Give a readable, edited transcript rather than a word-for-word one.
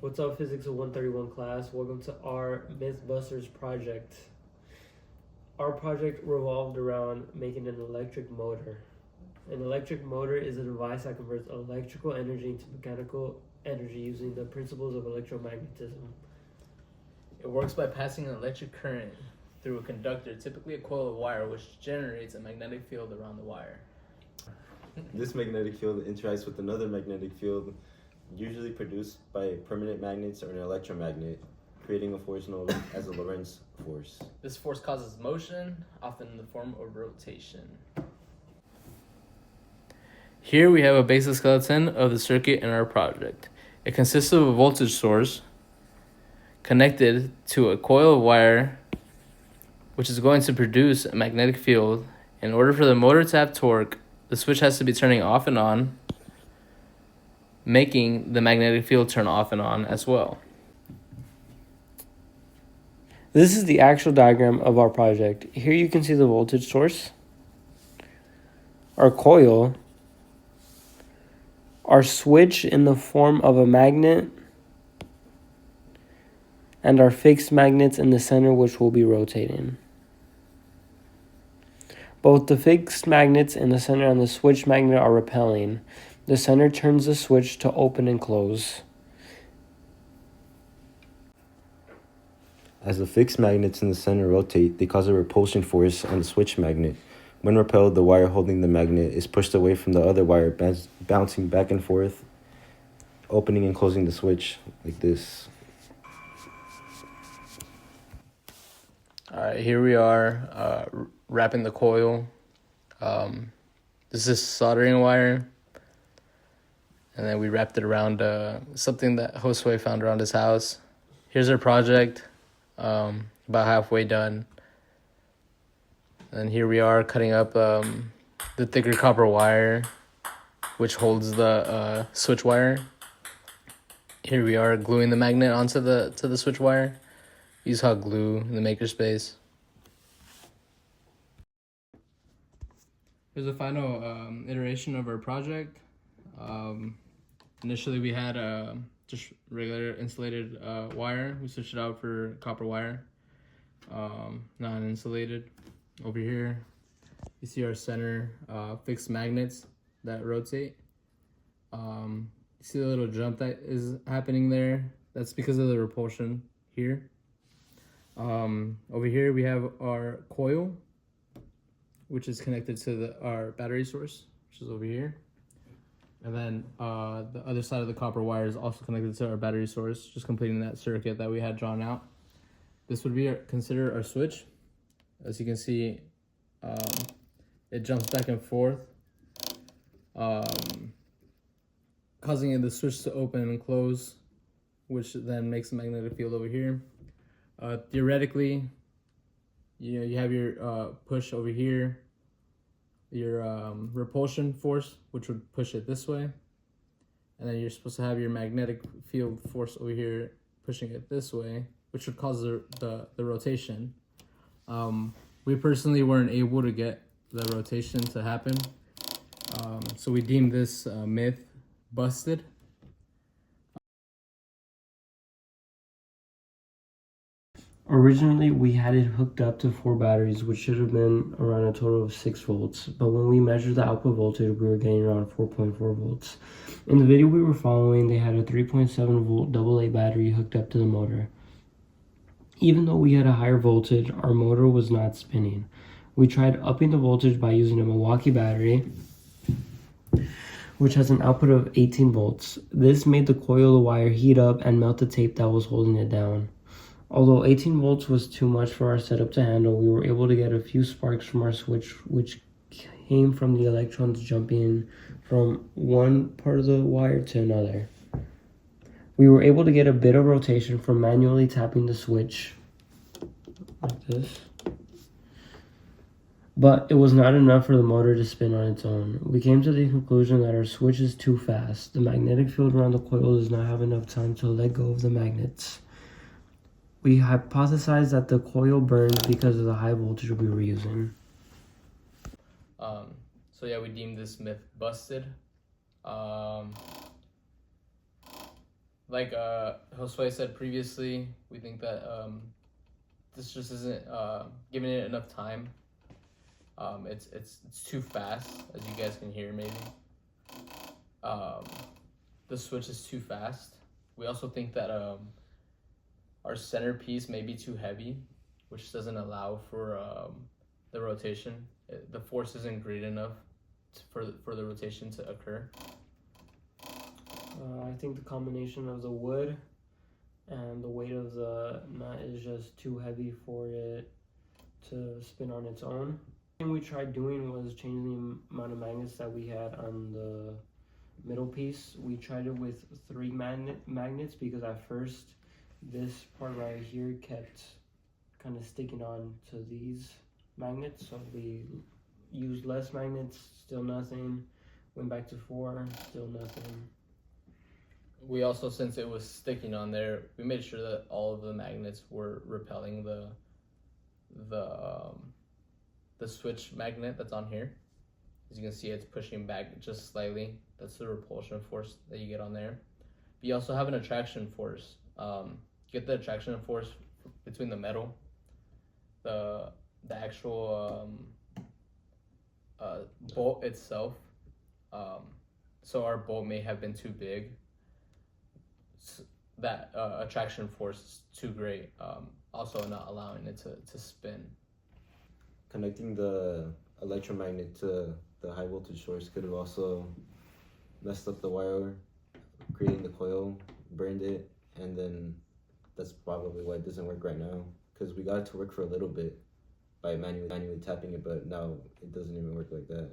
What's up, Physics of 131 class? Welcome to our Mythbusters project. Our project revolved around making an electric motor. An electric motor is a device that converts electrical energy into mechanical energy using the principles of electromagnetism. It works by passing an electric current through a conductor, typically a coil of wire, which generates a magnetic field around the wire. This magnetic field interacts with another magnetic field, usually produced by permanent magnets or an electromagnet, creating a force known as a Lorentz force. This force causes motion, often in the form of rotation. Here we have a basic skeleton of the circuit in our project. It consists of a voltage source connected to a coil of wire, which is going to produce a magnetic field. In order for the motor to have torque, the switch has to be turning off and on, making the magnetic field turn off and on as well. This is the actual diagram of our project. Here you can see the voltage source, our coil, our switch in the form of a magnet, and our fixed magnets in the center, which will be rotating. Both the fixed magnets in the center and the switch magnet are repelling. The center turns the switch to open and close. As the fixed magnets in the center rotate, they cause a repulsion force on the switch magnet. When repelled, the wire holding the magnet is pushed away from the other wire, bouncing back and forth, opening and closing the switch like this. All right, here we are wrapping the coil. This is soldering wire. And then we wrapped it around something that Josue found around his house. Here's our project, about halfway done. And here we are cutting up the thicker copper wire, which holds the switch wire. Here we are gluing the magnet onto the switch wire. Use hot glue in the makerspace. Here's the final iteration of our project. Initially we had just regular insulated wire. We switched it out for copper wire, non-insulated. Over here, you see our center fixed magnets that rotate. You see the little jump that is happening there? That's because of the repulsion here. Over here we have our coil, which is connected to our battery source, which is over here. And then the other side of the copper wire is also connected to our battery source, just completing that circuit that we had drawn out. This would be considered our switch. As you can see, it jumps back and forth, causing the switch to open and close, which then makes a magnetic field over here. Theoretically, you have your push over here, your repulsion force, which would push it this way, and then you're supposed to have your magnetic field force over here pushing it this way, which would cause the rotation. We personally weren't able to get the rotation to happen, so we deemed this myth busted. Originally, we had it hooked up to 4 batteries, which should have been around a total of 6 volts. But when we measured the output voltage, we were getting around 4.4 volts. In the video we were following, they had a 3.7 volt AA battery hooked up to the motor. Even though we had a higher voltage, our motor was not spinning. We tried upping the voltage by using a Milwaukee battery, which has an output of 18 volts. This made the coil of wire heat up and melt the tape that was holding it down. Although 18 volts was too much for our setup to handle, we were able to get a few sparks from our switch, which came from the electrons jumping from one part of the wire to another. We were able to get a bit of rotation from manually tapping the switch, like this. But it was not enough for the motor to spin on its own. We came to the conclusion that our switch is too fast. The magnetic field around the coil does not have enough time to let go of the magnets. We hypothesized that the coil burned because of the high voltage we were using. So yeah, we deemed this myth busted. like Josue said previously, we think that this just isn't giving it enough time. It's too fast, as you guys can hear maybe. The switch is too fast. We also think that our centerpiece may be too heavy, which doesn't allow for the rotation. The force isn't great enough for the rotation to occur. I think the combination of the wood and the weight of the nut is just too heavy for it to spin on its own. The thing we tried doing was changing the amount of magnets that we had on the middle piece. We tried it with 3 magnets because at first this part right here kept kind of sticking on to these magnets, so we used less magnets, still nothing. Went back to 4, still nothing. We also, since it was sticking on there, we made sure that all of the magnets were repelling the switch magnet that's on here. As you can see, it's pushing back just slightly. That's the repulsion force that you get on there. But you also have an attraction force. You get the attraction force between the metal, the actual bolt itself. So our bolt may have been too big. That attraction force is too great, also not allowing it to spin. Connecting the electromagnet to the high voltage source could have also messed up the wire, creating the coil, burned it, and then that's probably why it doesn't work right now, because we got it to work for a little bit by manually tapping it, but now it doesn't even work like that.